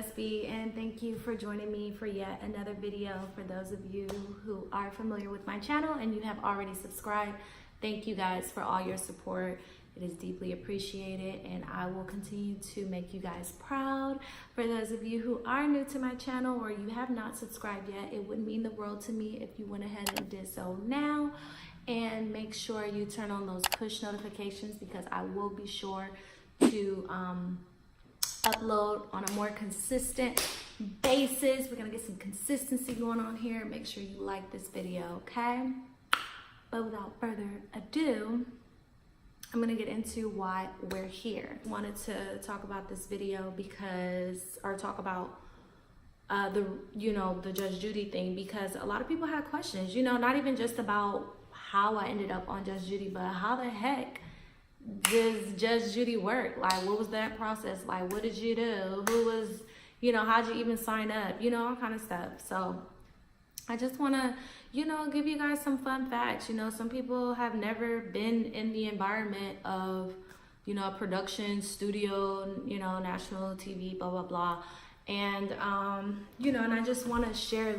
bestie, and thank you for joining me for yet another video. For those of you who are familiar with my channel and you have already subscribed, thank you guys for all your support. It is deeply appreciated, and I will continue to make you guys proud. For those of you who are new to my channel or you have not subscribed yet, it would mean the world to me if you went ahead and did so now. And make sure you turn on those push notifications, because I will be sure to upload on a more consistent basis. We're gonna get some consistency going on here. Make sure you like this video, okay? But without further ado, I'm gonna get into why we're here. I wanted to talk about this video talk about the Judge Judy thing, because a lot of people had questions, not even just about how I ended up on Judge Judy, but how the heck does Judge Judy work? Like, what was that process? Like, what did you do? Who was, how'd you even sign up? All kind of stuff. So I just want to, give you guys some fun facts. Some people have never been in the environment of, a production studio, national TV, blah, blah, blah. And, and I just want to share,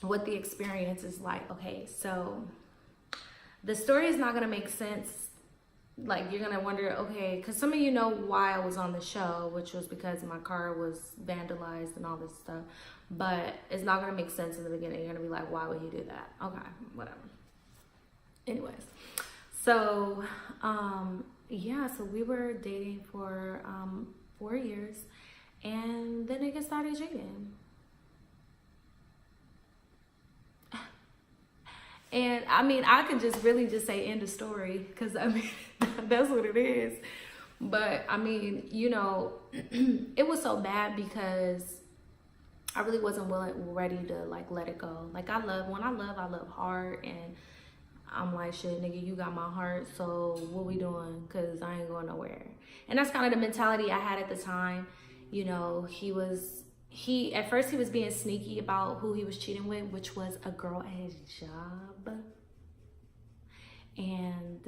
what the experience is like. Okay, so the story is not going to make sense. Like, you're going to wonder, okay, because some of you know why I was on the show, which was because my car was vandalized and all this stuff. But it's not going to make sense in the beginning. You're going to be like, why would you do that? Okay, whatever. Anyways, so, yeah, so we were dating for 4 years, and then niggas started cheating. And I mean, I could just really just say end of story, because I mean, that's what it is. But I mean, it was so bad because I really wasn't ready to let it go. Like, when I love hard, and I'm like, shit, nigga, you got my heart, so what we doing? Because I ain't going nowhere. And that's kind of the mentality I had at the time. At first he was being sneaky about who he was cheating with, which was a girl at his job. And,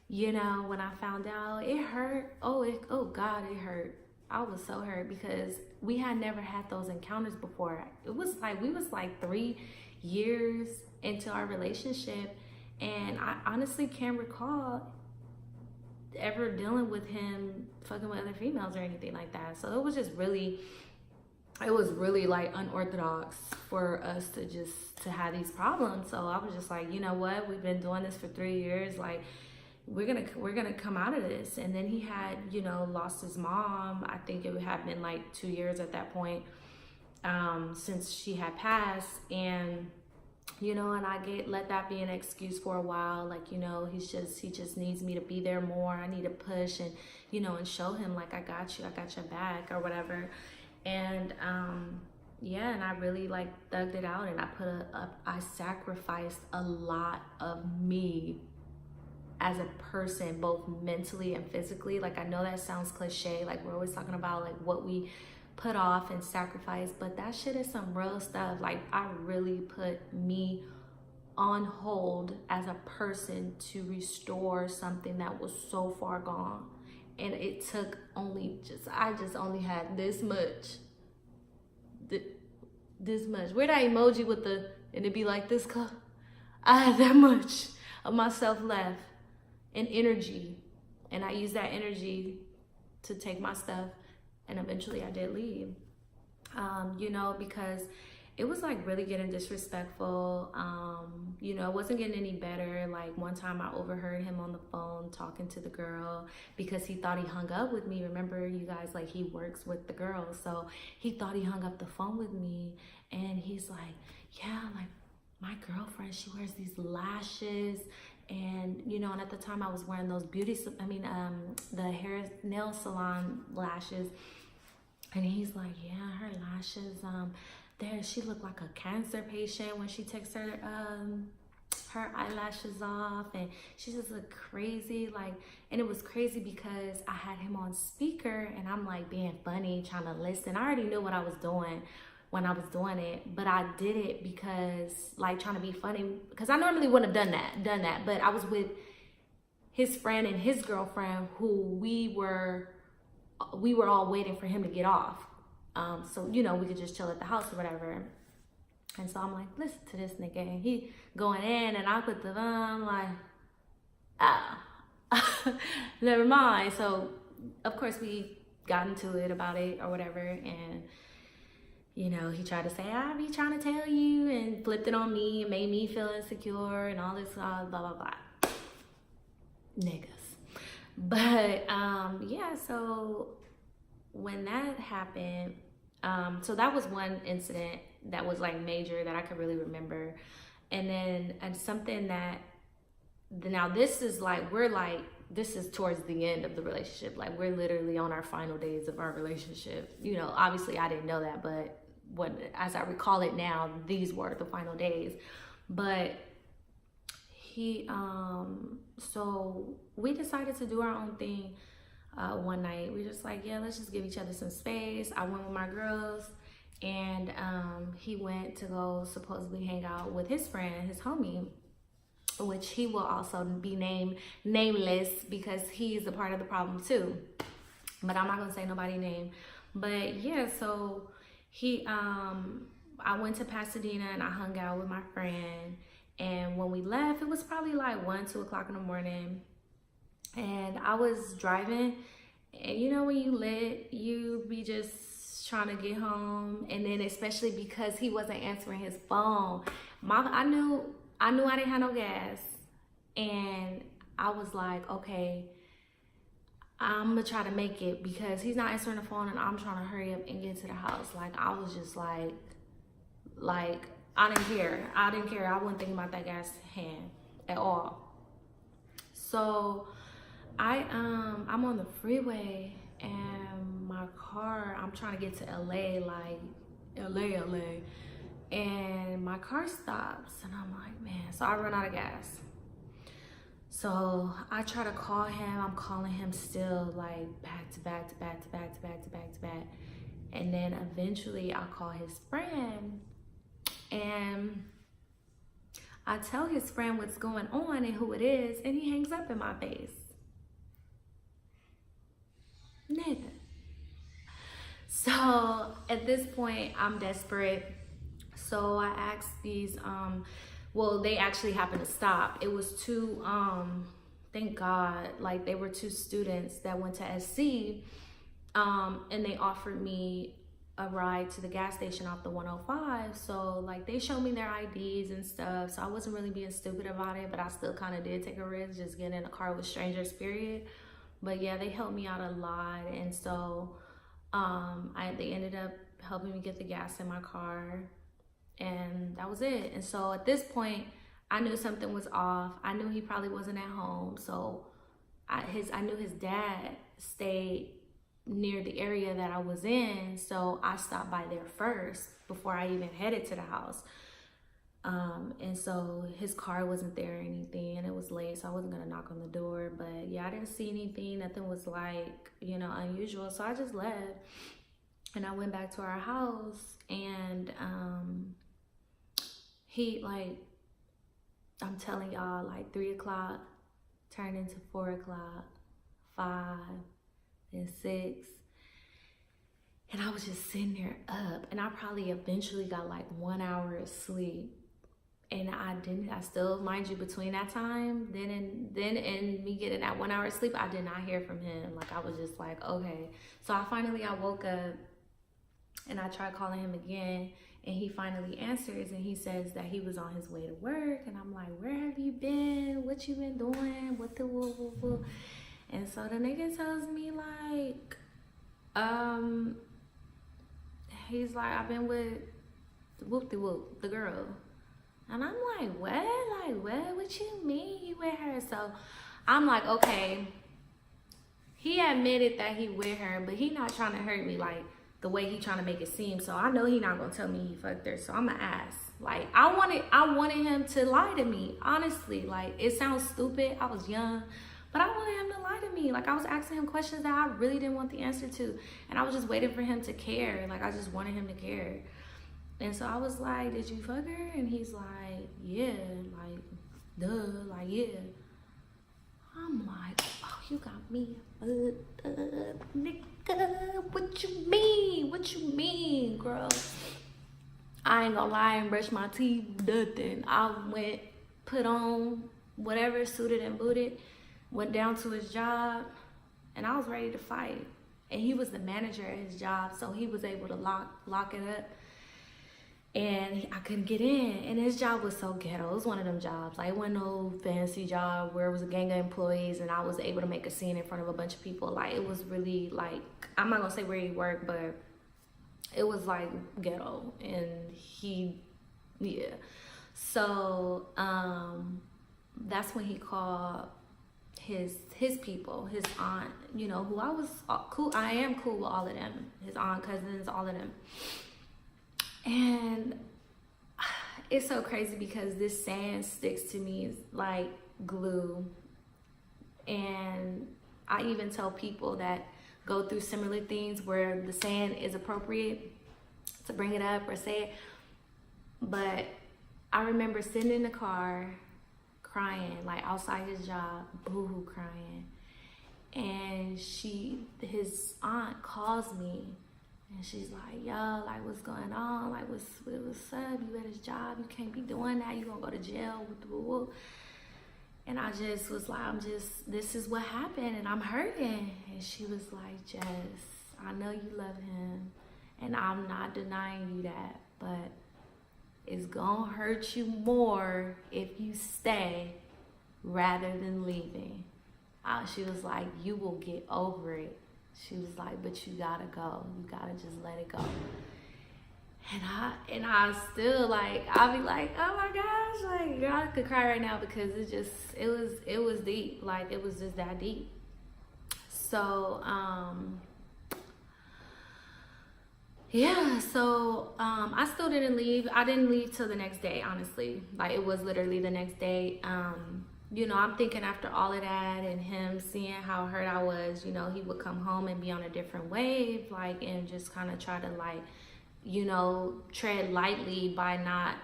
when I found out, it hurt. Oh God, it hurt. I was so hurt, because we had never had those encounters before. It was like, we was like 3 years into our relationship, and I honestly can't recall ever dealing with him fucking with other females or anything like that. So it was really like unorthodox for us to have these problems. So I was just like, you know what, we've been doing this for 3 years, like we're gonna come out of this. And then he had lost his mom. I think it had been like 2 years at that point, since she had passed. And and I let that be an excuse for a while. Like, he just needs me to be there more. I need to push and, and show him, like, I got you, I got your back, or whatever. And, yeah, and I really thugged it out, and I sacrificed a lot of me as a person, both mentally and physically. Like, I know that sounds cliche. Like, we're always talking about what we put off and sacrifice, but that shit is some real stuff. Like, I really put me on hold as a person to restore something that was so far gone. And it took I just only had this much. This much. Where that emoji with and it'd be like this cup? I had that much of myself left and energy. And I used that energy to take my stuff. And eventually I did leave, because it was really getting disrespectful. It wasn't getting any better. Like, one time I overheard him on the phone talking to the girl, because he thought he hung up with me. Remember, you guys, he works with the girl. So he thought he hung up the phone with me. And he's like, yeah, my girlfriend, she wears these lashes. And, and at the time I was wearing those the nail salon lashes. And he's like, yeah, her lashes, she looked like a cancer patient when she takes her eyelashes off, and she just looked crazy. And it was crazy because I had him on speaker, and I'm being funny, trying to listen. I already knew what I was doing when I was doing it, but I did it because trying to be funny, because I normally wouldn't have done that, but I was with his friend and his girlfriend, who we were we were all waiting for him to get off. So, you know, we could just chill at the house or whatever. And so I'm like, listen to this nigga. And he going in, and I put the, I'm like, never mind. So, of course, we got into it about it or whatever. And, you know, he tried to say, I be trying to tell you, and flipped it on me and made me feel insecure and all this, blah, blah, blah. Niggas. But, yeah, so when that happened, so that was one incident that was like major that I could really remember. And then something that, now this is like, this is towards the end of the relationship. Like, we're literally on our final days of our relationship. You know, obviously I didn't know that, but as I recall it now, these were the final days. But he, so we decided to do our own thing one night. We just like, yeah, let's just give each other some space. I went with my girls, and he went to go supposedly hang out with his friend, his homie, which he will also be nameless because he's a part of the problem too. But I'm not gonna say nobody's name. But yeah, so he, I went to Pasadena and I hung out with my friend. And when we left, it was probably like 1, 2 o'clock in the morning. And I was driving, and you know, when you lit, you be just trying to get home. And then especially because he wasn't answering his phone, I knew I didn't have no gas. And I was like, okay, I'm gonna try to make it because he's not answering the phone, and I'm trying to hurry up and get to the house. Like, I was just like I didn't care. I wasn't thinking about that gas hand at all. So I'm on the freeway, and my car, I'm trying to get to LA, like LA. And my car stops, and I'm like, man, so I run out of gas. So I try to call him. I'm calling him still, like back to back. And then eventually I call his friend, and I tell his friend what's going on and who it is, and he hangs up in my face. Nigga. So at this point, I'm desperate. So I asked these, well, they actually happened to stop. It was two, thank God, like they were two students that went to SC, and they offered me a ride to the gas station off the 105. So like they showed me their IDs and stuff. So I wasn't really being stupid about it, but I still kind of did take a risk just getting in a car with strangers, period. But yeah, they helped me out a lot. And so they ended up helping me get the gas in my car. And that was it. And so at this point, I knew something was off. I knew he probably wasn't at home. So I knew his dad stayed near the area that I was in. So I stopped by there first before I even headed to the house. And so his car wasn't there or anything, and it was late, so I wasn't gonna knock on the door. But yeah, I didn't see anything. Nothing was like, you know, unusual. So I just left, and I went back to our house, and he, like, I'm telling y'all, like 3 o'clock turned into 4 o'clock, 5, then 6. And I was just sitting there up, and I probably eventually got like 1 hour of sleep. And I still, mind you, between that time, then and me getting that 1 hour of sleep, I did not hear from him. Like, I was just like, okay. So I woke up, and I tried calling him again, and he finally answers, and he says that he was on his way to work. And I'm like, where have you been? What you been doing? What the woo? And so the nigga tells me, like, he's like, I've been with whoop-de-whoop, the girl. And I'm like, what? Like, what you mean you with her? So I'm like, okay. He admitted that he with her, but he not trying to hurt me like the way he trying to make it seem. So I know he not gonna tell me he fucked her. So I'm gonna ask. Like, I wanted him to lie to me, honestly. Like, it sounds stupid. I was young, but I wanted him to lie to me. Like, I was asking him questions that I really didn't want the answer to. And I was just waiting for him to care. Like, I just wanted him to care. And so I was like, did you fuck her? And he's like, yeah, like, duh, like, yeah. I'm like, oh, you got me, nigga, what you mean? What you mean, girl? I ain't gonna lie and brush my teeth, nothing. I went, put on whatever, suited and booted, went down to his job, and I was ready to fight. And he was the manager at his job, so he was able to lock it up. And I couldn't get in. And his job was so ghetto. It was one of them jobs. Like, it wasn't no fancy job where it was a gang of employees and I was able to make a scene in front of a bunch of people. Like, it was really, like, I'm not gonna say where he worked, but it was like ghetto. And yeah. So that's when he called his people, his aunt, you know, who I was cool. I am cool with all of them. His aunt, cousins, all of them. And it's so crazy because this saying sticks to me like glue. And I even tell people that go through similar things where the saying is appropriate to bring it up or say it. But I remember sitting in the car crying, like outside his job, boo-hoo crying. And his aunt calls me. And she's like, yo, like, what's going on? Like, what's up? You at his job? You can't be doing that. You gonna go to jail. Woo. And I just was like, this is what happened, and I'm hurting. And she was like, Jess, I know you love him, and I'm not denying you that, but it's gonna hurt you more if you stay rather than leaving. She was like, you will get over it. She was like, but you gotta go. You gotta just let it go. And I still, like, I'll be like, oh my gosh, like, girl, I could cry right now because it was deep. Like, it was just that deep. So, yeah, so I still didn't leave. I didn't leave till the next day, honestly. Like, it was literally the next day. You know, I'm thinking after all of that and him seeing how hurt I was, you know, he would come home and be on a different wave, like, and just kind of try to, like, you know, tread lightly by not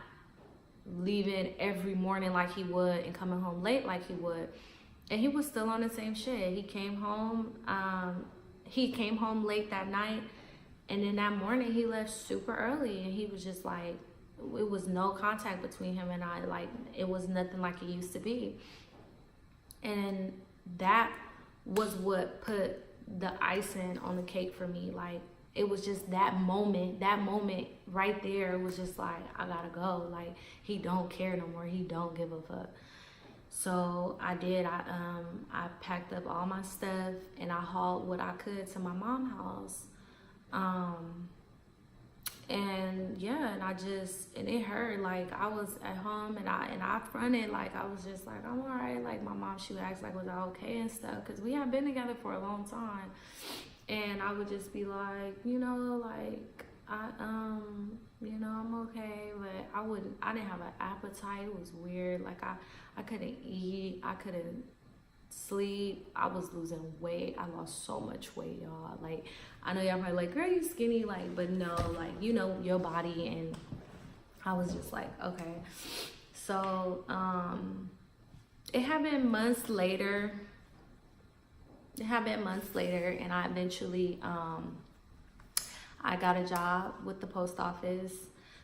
leaving every morning like he would and coming home late like he would. And he was still on the same shit. He came home late that night, and then that morning he left super early, and he was just like, it was no contact between him and I. Like, it was nothing like it used to be. And that was what put the icing on the cake for me. Like, it was just that moment right there was just like, I gotta go. Like, he don't care no more. He don't give a fuck. So I did. I packed up all my stuff and I hauled what I could to my mom's house. And yeah, and it hurt. Like, I was at home and I fronted, like, I was just like, I'm all right. Like, my mom, she would ask, like, was I okay and stuff? Because we had been together for a long time. And I would just be like, you know, like, you know, I'm okay. But I didn't have an appetite. It was weird. Like, I couldn't eat. I couldn't sleep. I was losing weight. I lost so much weight, y'all. Like, I know y'all probably like, girl, you skinny, like, but no, like, you know, your body. And I was just like, okay. So it happened months later, and I eventually I got a job with the post office.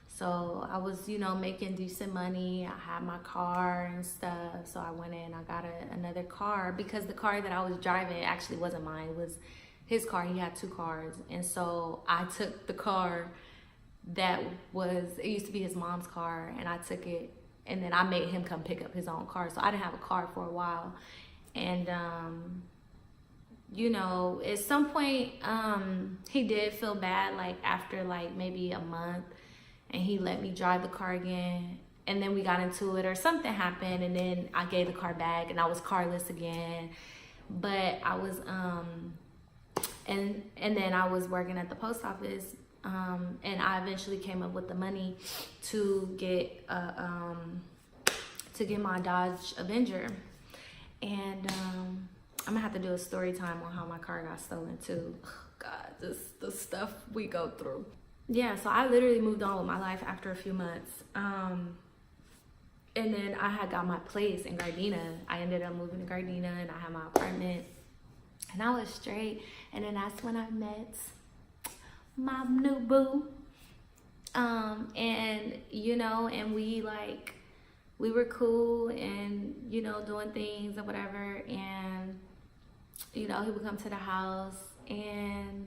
So I was, you know, making decent money. I had my car and stuff. So I went in, I got another car, because the car that I was driving actually wasn't mine. It was his car. He had two cars. And so I took the car that it used to be his mom's car, and I took it, and then I made him come pick up his own car. So I didn't have a car for a while. And, you know, at some point, he did feel bad, like, after, like, maybe a month. And he let me drive the car again, and then we got into it, or something happened, and then I gave the car back and I was carless again. But I was and then I was working at the post office, and I eventually came up with the money to get my Dodge Avenger. And I'm gonna have to do a story time on how my car got stolen too. God, the stuff we go through. Yeah, so I literally moved on with my life after a few months. And then I had got my place in Gardena. I ended up moving to Gardena and I had my apartment. And I was straight. And then that's when I met my new boo. And, you know, and we were cool and, you know, doing things or whatever. And, you know, he would come to the house and,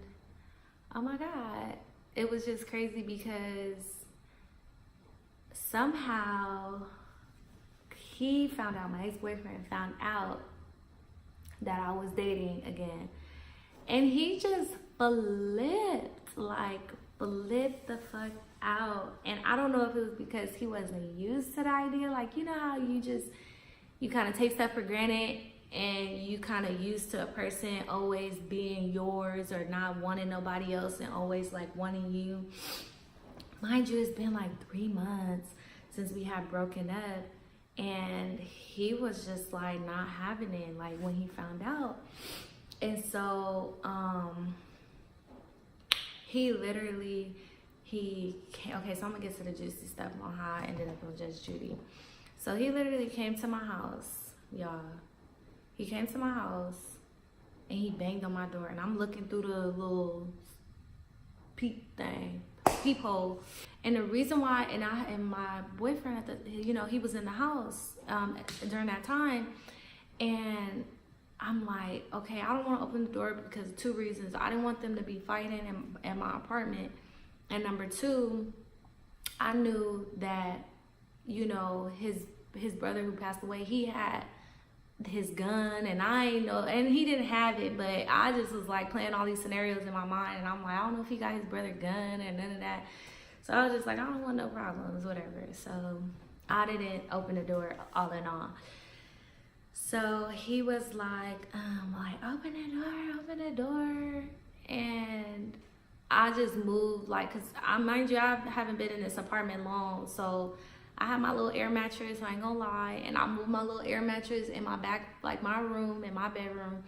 oh my God, it was just crazy because somehow he found out, my ex-boyfriend found out that I was dating again. And he just flipped the fuck out. And I don't know if it was because he wasn't used to the idea. Like, you know how you kind of take stuff for granted and you kind of used to a person always being yours or not wanting nobody else and always like wanting you. Mind you, it's been like 3 months since we had broken up, and he was just like not having it like when he found out. And so okay, so I'm gonna get to the juicy stuff on how I ended up on Just Judy. So he literally came to my house, y'all. He came to my house and he banged on my door, and I'm looking through the little peephole. And the reason why, and my boyfriend, you know, he was in the house during that time, and I'm like, okay, I don't want to open the door because of 2 reasons. I didn't want them to be fighting in my apartment, and number 2, I knew that, you know, his brother who passed away, he had his gun, and I know, and he didn't have it, but I just was like playing all these scenarios in my mind, and I'm like, I don't know if he got his brother gun and none of that. So I was just like, I don't want no problems, whatever. So I didn't open the door, all in all. So he was like, open the door. And I just moved, like, cause mind you, I haven't been in this apartment long. So I had my little air mattress, I ain't gonna lie. And I moved my little air mattress in my back, like my room, in my bedroom.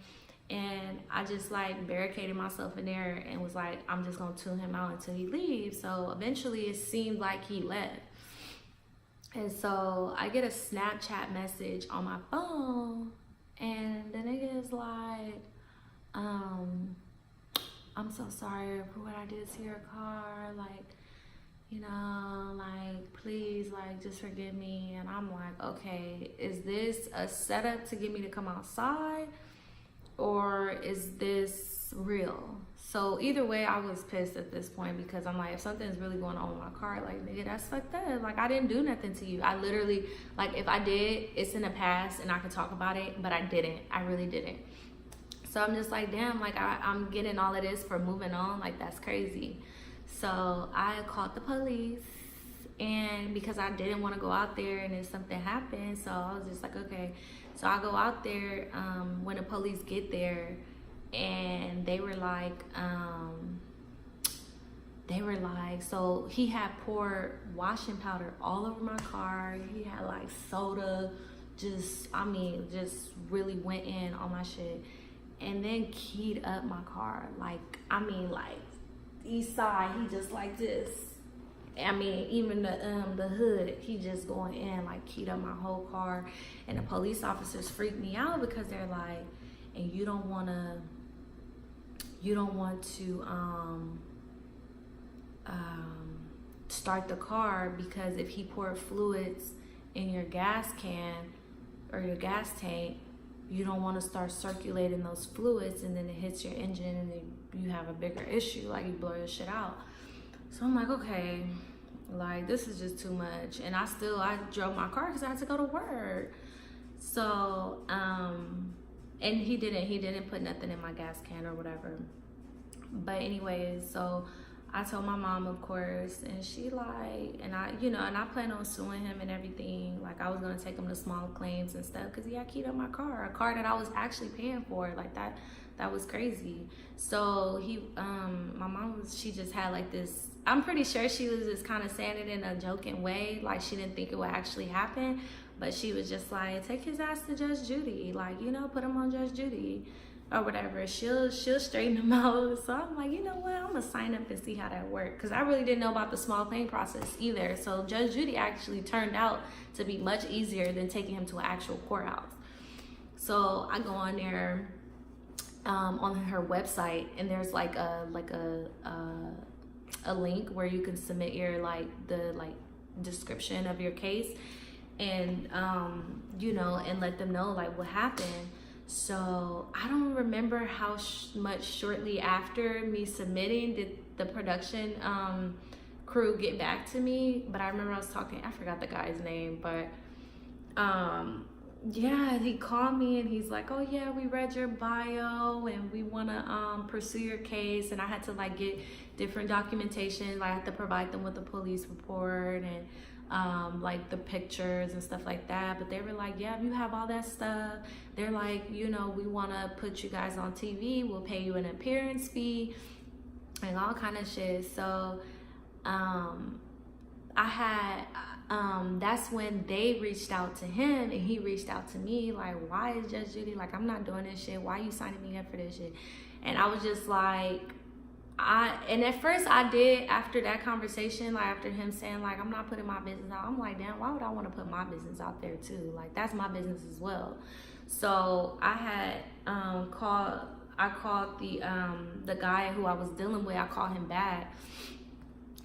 And I just like barricaded myself in there and was like, I'm just gonna tune him out until he leaves. So eventually it seemed like he left. And so I get a Snapchat message on my phone, and the nigga is like, I'm so sorry for what I did to your car. Like, you know, like, please, like, just forgive me. And I'm like, okay, is this a setup to get me to come outside? Or is this real? So either way, I was pissed at this point because I'm like, if something's really going on with my car, like, nigga, that's fucked up. Like, I didn't do nothing to you. I literally, like, if I did, it's in the past and I could talk about it, but I didn't. I really didn't. So I'm just like, damn, like, I'm getting all of this for moving on. Like, that's crazy. So I called the police, and because I didn't want to go out there and if something happened, so I was just like, okay. So I go out there when the police get there, and they were like, so he had poured washing powder all over my car. He had like soda, just really went in on my shit, and then keyed up my car. Like east side, he just like this. Even the hood, he just going in, like, keyed up my whole car. And the police officers freaked me out because they're like, and you don't want to start the car, because if he poured fluids in your gas can or your gas tank, you don't want to start circulating those fluids, and then it hits your engine and then you have a bigger issue, like you blow your shit out. So I'm like, okay, like, this is just too much. And I drove my car because I had to go to work. So, and he didn't put nothing in my gas can or whatever. But anyways, so I told my mom, of course, and she like, and I plan on suing him and everything. Like, I was gonna take him to small claims and stuff because he had keyed up my car, a car that I was actually paying for. Like, that was crazy. So my mom she just had like this, I'm pretty sure she was just kind of saying it in a joking way, like she didn't think it would actually happen, but she was just like, take his ass to Judge Judy, like, put him on Judge Judy. or whatever, she'll straighten them out. So I'm like, you know what, I'm gonna sign up and see how that works, because I really didn't know about the small claim process either. So Judge Judy actually turned out to be much easier than taking him to an actual courthouse. So I go on there, on her website, and there's like a link where you can submit your the description of your case, and you know, and let them know like what happened. So I don't remember how much shortly after me submitting did the production crew get back to me, but I remember I was talking, I forgot the guy's name, but yeah, he called me and he's like, oh yeah, we read your bio and we want to pursue your case. And I had to like get different documentation. Like I had to provide them with a police report and like the pictures and stuff like that. But they were like, yeah, you have all that stuff. They're like, you know, we want to put you guys on TV. We'll pay you an appearance fee and all kind of shit. So I had, that's when they reached out to him and he reached out to me like, why is Judge Judy, like, I'm not doing this shit. Why are you signing me up for this shit? And I was just like, and at first I did, after that conversation, like after him saying like, I'm not putting my business out, I'm like, damn, why would I want to put my business out there too? Like, that's my business as well. So I had called the guy who I was dealing with. I called him back.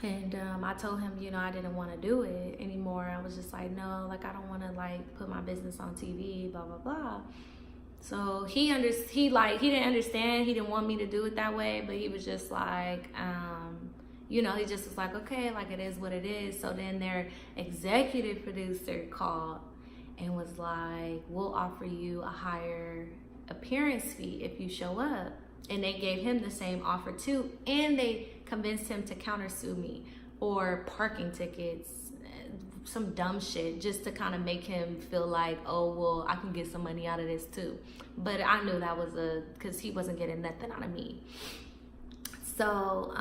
And I told him, you know, I didn't want to do it anymore. I was just like, no, like, I don't want to like put my business on TV, blah, blah, blah. So he didn't understand. He didn't want me to do it that way, but he was just like, you know, he just was like, okay, like, it is what it is. So then their executive producer called and was like, we'll offer you a higher appearance fee if you show up. And they gave him the same offer too. And they convinced him to countersue me or parking tickets, some dumb shit, just to kind of make him feel like, oh, well, I can get some money out of this too. But I knew that was because he wasn't getting nothing out of me. So,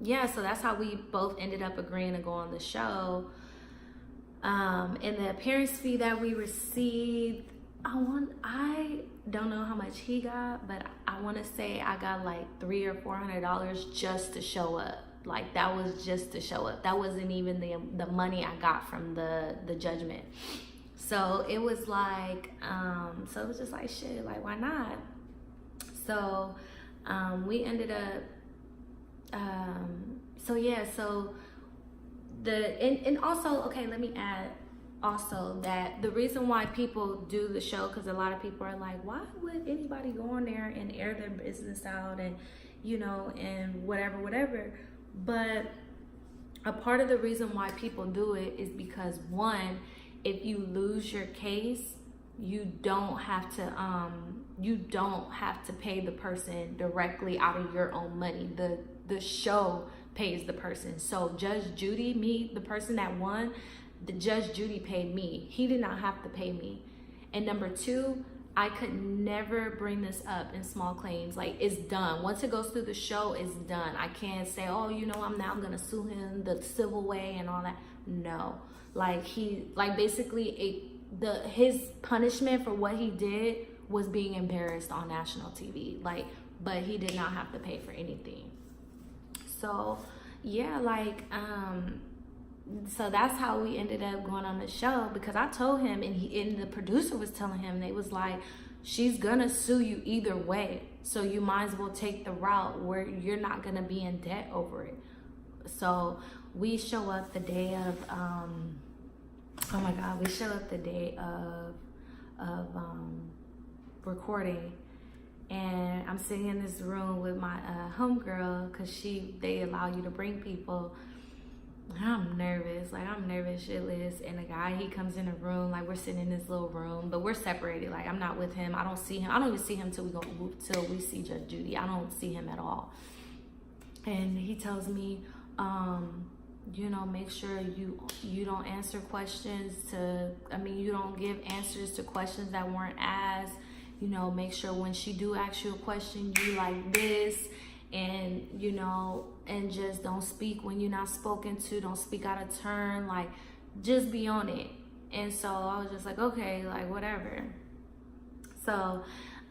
yeah, so that's how we both ended up agreeing to go on the show. And the appearance fee that we received, I don't know how much he got, but I want to say I got like $300 or $400 just to show up. Like, that was just to show up. That wasn't even the money I got from the judgment. So it was like, so it was just like, shit, like, why not? So we ended up, so yeah, so and also, okay, let me add also that the reason why people do the show, because a lot of people are like, why would anybody go on there and air their business out and, you know, and whatever. But a part of the reason why people do it is because, one, if you lose your case, you don't have to pay the person directly out of your own money. The show pays the person. So Judge Judy, me, the person that won, the Judge Judy paid me. He did not have to pay me. And number two, I could never bring this up in small claims. Like, it's done. Once it goes through the show, it's done. I can't say, oh, you know, I'm gonna sue him the civil way and all that. No, like, basically his punishment for what he did was being embarrassed on national TV. Like, but he did not have to pay for anything. So yeah, like, so that's how we ended up going on the show, because I told him, and the producer was telling him, they was like, she's gonna sue you either way, so you might as well take the route where you're not gonna be in debt over it. So we show up the day of, oh my God, we show up the day of recording, and I'm sitting in this room with my homegirl, because they allow you to bring people. I'm nervous, like, I'm nervous shitless. And the guy, he comes in the room, like, we're sitting in this little room, but we're separated. Like, I'm not with him. I don't see him. I don't even see him till we see Judge Judy. I don't see him at all. And he tells me, you know, make sure you don't answer questions you don't give answers to questions that weren't asked. You know, make sure when she do ask you a question, you like this. And, you know, and just don't speak when you're not spoken to. Don't speak out of turn. Like, just be on it. And so I was just like, okay, like, whatever. So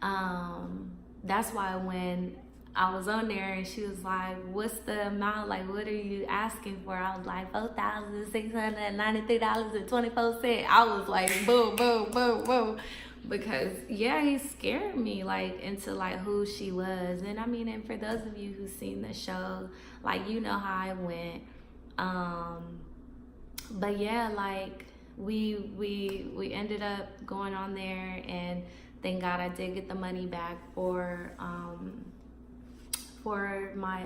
That's why when I was on there and she was like, what's the amount? Like, what are you asking for? I was like, $4,693.24. I was like, boom, boom, boom, boom. Because, yeah, he scared me, like, into, like, who she was. And, I mean, and for those of you who've seen the show, like, you know how it went. But, yeah, like, we ended up going on there, and thank God I did get the money back for my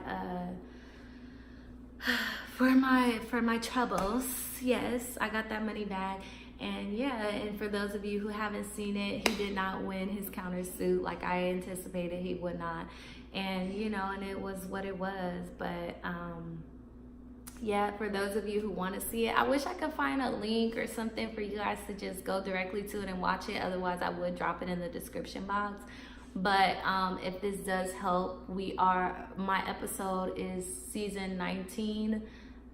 troubles. Yes, I got that money back. And yeah, and for those of you who haven't seen it, he did not win his countersuit like I anticipated he would not. And you know, and it was what it was. But yeah, for those of you who want to see it, I wish I could find a link or something for you guys to just go directly to it and watch it. Otherwise, I would drop it in the description box. But if this does help, my episode is season 19,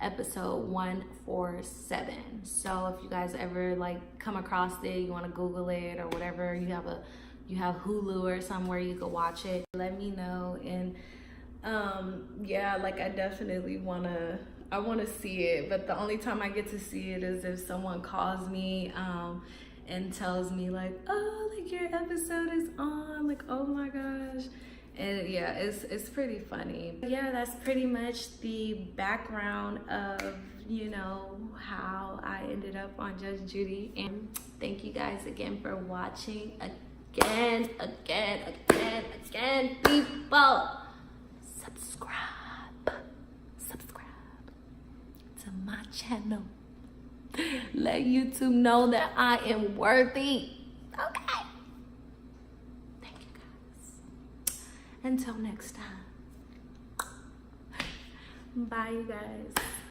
episode 147. So if you guys ever like come across it, you want to Google it or whatever, you have Hulu or somewhere you can watch it, let me know. And yeah, like I definitely want to see it, but the only time I get to see it is if someone calls me and tells me like, oh, like your episode is on, like, oh my gosh. And yeah, it's pretty funny. Yeah, that's pretty much the background of, you know, how I ended up on Judge Judy. And thank you guys again for watching. Again, people. Subscribe to my channel. Let YouTube know that I am worthy. Okay. Thank you guys. Until next time. Bye, you guys.